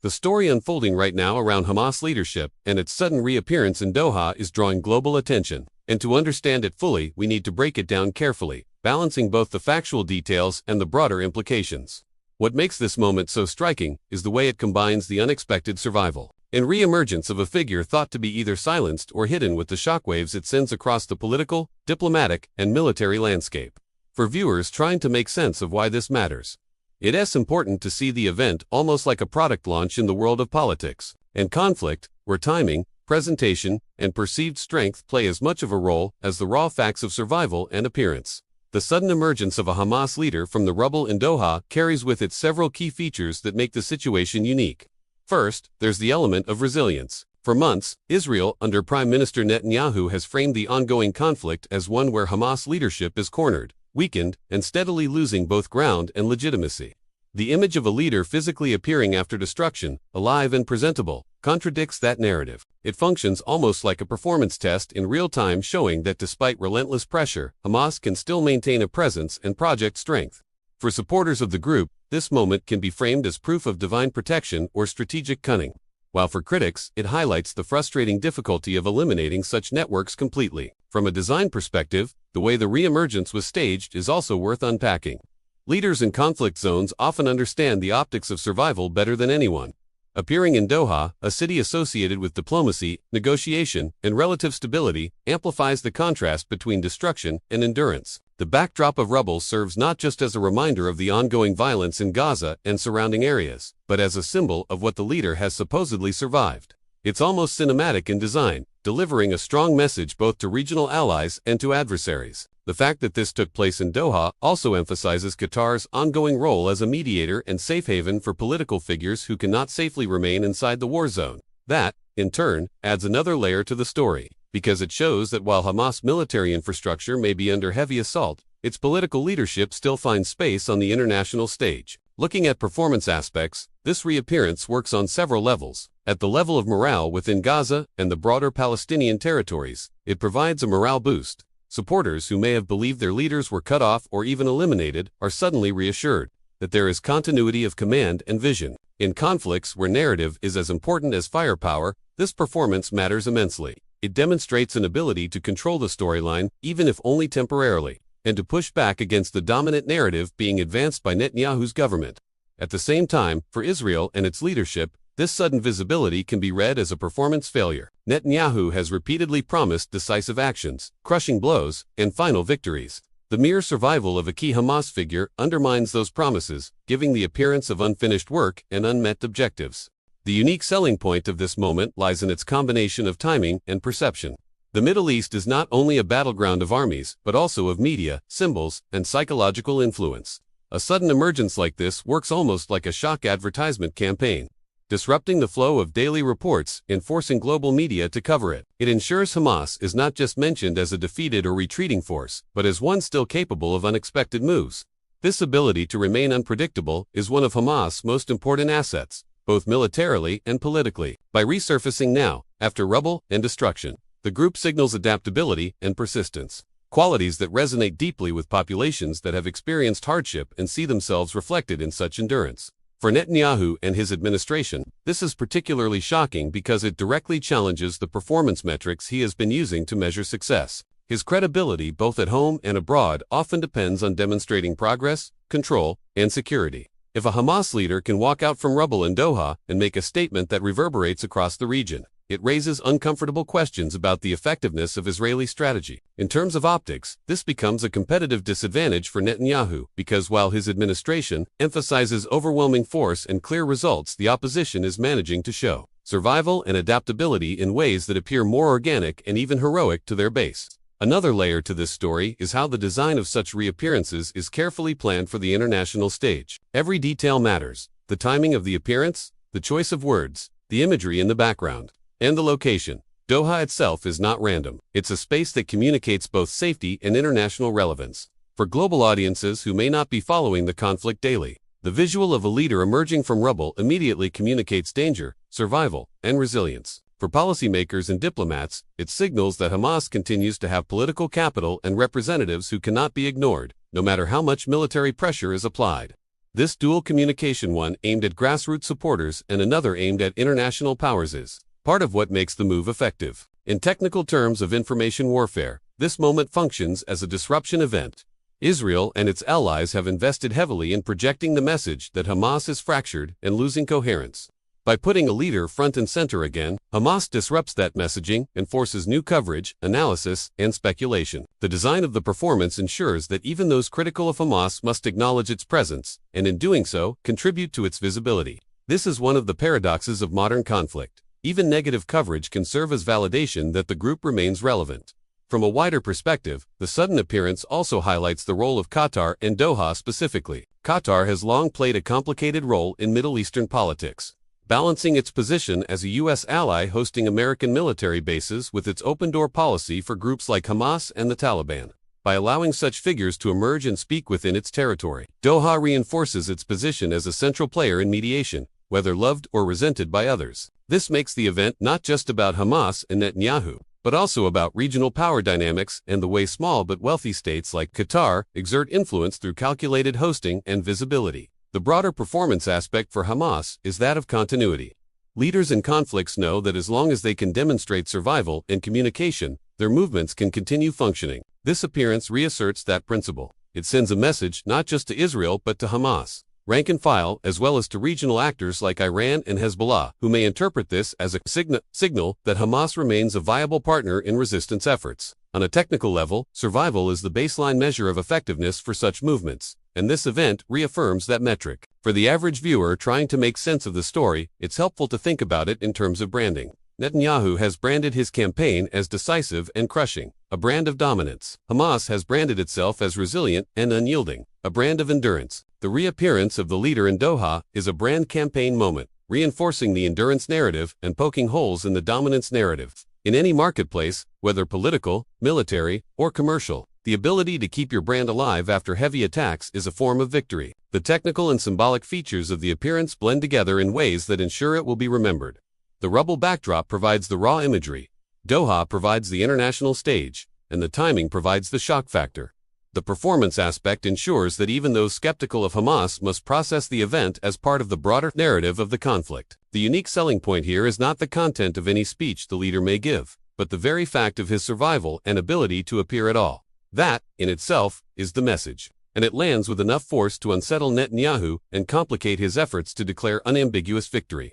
The story unfolding right now around Hamas leadership and its sudden reappearance in Doha is drawing global attention, and to understand it fully, we need to break it down carefully, balancing both the factual details and the broader implications. What makes this moment so striking is the way it combines the unexpected survival and re-emergence of a figure thought to be either silenced or hidden with the shockwaves it sends across the political, diplomatic, and military landscape. For viewers trying to make sense of why this matters, it is important to see the event almost like a product launch in the world of politics and conflict, where timing, presentation, and perceived strength play as much of a role as the raw facts of survival and appearance. The sudden emergence of a Hamas leader from the rubble in Doha carries with it several key features that make the situation unique. First, there's the element of resilience. For months, Israel, under Prime Minister Netanyahu, has framed the ongoing conflict as one where Hamas leadership is cornered, weakened, and steadily losing both ground and legitimacy. The image of a leader physically appearing after destruction, alive and presentable, contradicts that narrative. It functions almost like a performance test in real time, showing that despite relentless pressure, Hamas can still maintain a presence and project strength. For supporters of the group, this moment can be framed as proof of divine protection or strategic cunning, while for critics, it highlights the frustrating difficulty of eliminating such networks completely. From a design perspective, the way the re-emergence was staged is also worth unpacking. Leaders in conflict zones often understand the optics of survival better than anyone. Appearing in Doha, a city associated with diplomacy, negotiation, and relative stability, amplifies the contrast between destruction and endurance. The backdrop of rubble serves not just as a reminder of the ongoing violence in Gaza and surrounding areas, but as a symbol of what the leader has supposedly survived. It's almost cinematic in design, delivering a strong message both to regional allies and to adversaries. The fact that this took place in Doha also emphasizes Qatar's ongoing role as a mediator and safe haven for political figures who cannot safely remain inside the war zone. That, in turn, adds another layer to the story, because it shows that while Hamas military infrastructure may be under heavy assault, its political leadership still finds space on the international stage. Looking at performance aspects, this reappearance works on several levels. At the level of morale within Gaza and the broader Palestinian territories, it provides a morale boost. Supporters who may have believed their leaders were cut off or even eliminated are suddenly reassured that there is continuity of command and vision. In conflicts where narrative is as important as firepower, this performance matters immensely. It demonstrates an ability to control the storyline, even if only temporarily, and to push back against the dominant narrative being advanced by Netanyahu's government. At the same time, for Israel and its leadership, this sudden visibility can be read as a performance failure. Netanyahu has repeatedly promised decisive actions, crushing blows, and final victories. The mere survival of a key Hamas figure undermines those promises, giving the appearance of unfinished work and unmet objectives. The unique selling point of this moment lies in its combination of timing and perception. The Middle East is not only a battleground of armies, but also of media, symbols, and psychological influence. A sudden emergence like this works almost like a shock advertisement campaign, disrupting the flow of daily reports and forcing global media to cover it. It ensures Hamas is not just mentioned as a defeated or retreating force, but as one still capable of unexpected moves. This ability to remain unpredictable is one of Hamas' most important assets, both militarily and politically. By resurfacing now, after rubble and destruction, the group signals adaptability and persistence, qualities that resonate deeply with populations that have experienced hardship and see themselves reflected in such endurance. For Netanyahu and his administration, this is particularly shocking because it directly challenges the performance metrics he has been using to measure success. His credibility, both at home and abroad, often depends on demonstrating progress, control, and security. If a Hamas leader can walk out from rubble in Doha and make a statement that reverberates across the region, it raises uncomfortable questions about the effectiveness of Israeli strategy. In terms of optics, this becomes a competitive disadvantage for Netanyahu, because while his administration emphasizes overwhelming force and clear results, the opposition is managing to show survival and adaptability in ways that appear more organic and even heroic to their base. Another layer to this story is how the design of such reappearances is carefully planned for the international stage. Every detail matters: the timing of the appearance, the choice of words, the imagery in the background, and the location. Doha itself is not random. It's a space that communicates both safety and international relevance. For global audiences who may not be following the conflict daily, the visual of a leader emerging from rubble immediately communicates danger, survival, and resilience. For policymakers and diplomats, it signals that Hamas continues to have political capital and representatives who cannot be ignored, no matter how much military pressure is applied. This dual communication, one aimed at grassroots supporters and another aimed at international powers, is part of what makes the move effective. In technical terms of information warfare, this moment functions as a disruption event. Israel and its allies have invested heavily in projecting the message that Hamas is fractured and losing coherence. By putting a leader front and center again, Hamas disrupts that messaging and forces new coverage, analysis, and speculation. The design of the performance ensures that even those critical of Hamas must acknowledge its presence, and in doing so, contribute to its visibility. This is one of the paradoxes of modern conflict. Even negative coverage can serve as validation that the group remains relevant. From a wider perspective, the sudden appearance also highlights the role of Qatar and Doha specifically. Qatar has long played a complicated role in Middle Eastern politics, balancing its position as a U.S. ally hosting American military bases with its open-door policy for groups like Hamas and the Taliban. By allowing such figures to emerge and speak within its territory, Doha reinforces its position as a central player in mediation, whether loved or resented by others. This makes the event not just about Hamas and Netanyahu, but also about regional power dynamics and the way small but wealthy states like Qatar exert influence through calculated hosting and visibility. The broader performance aspect for Hamas is that of continuity. Leaders in conflicts know that as long as they can demonstrate survival and communication, their movements can continue functioning. This appearance reasserts that principle. It sends a message not just to Israel but to Hamas, rank and file, as well as to regional actors like Iran and Hezbollah, who may interpret this as a signal that Hamas remains a viable partner in resistance efforts. On a technical level, survival is the baseline measure of effectiveness for such movements, and this event reaffirms that metric. For the average viewer trying to make sense of the story, it's helpful to think about it in terms of branding. Netanyahu has branded his campaign as decisive and crushing, a brand of dominance. Hamas has branded itself as resilient and unyielding, a brand of endurance. The reappearance of the leader in Doha is a brand campaign moment, reinforcing the endurance narrative and poking holes in the dominance narrative. In any marketplace, whether political, military, or commercial, the ability to keep your brand alive after heavy attacks is a form of victory. The technical and symbolic features of the appearance blend together in ways that ensure it will be remembered. The Rubble backdrop provides the raw imagery, Doha provides the international stage, and the timing provides the shock factor. The performance aspect ensures that even those skeptical of Hamas must process the event as part of the broader narrative of the conflict. The unique selling point here is not the content of any speech the leader may give, but the very fact of his survival and ability to appear at all. That, in itself, is the message, and it lands with enough force to unsettle Netanyahu and complicate his efforts to declare unambiguous victory.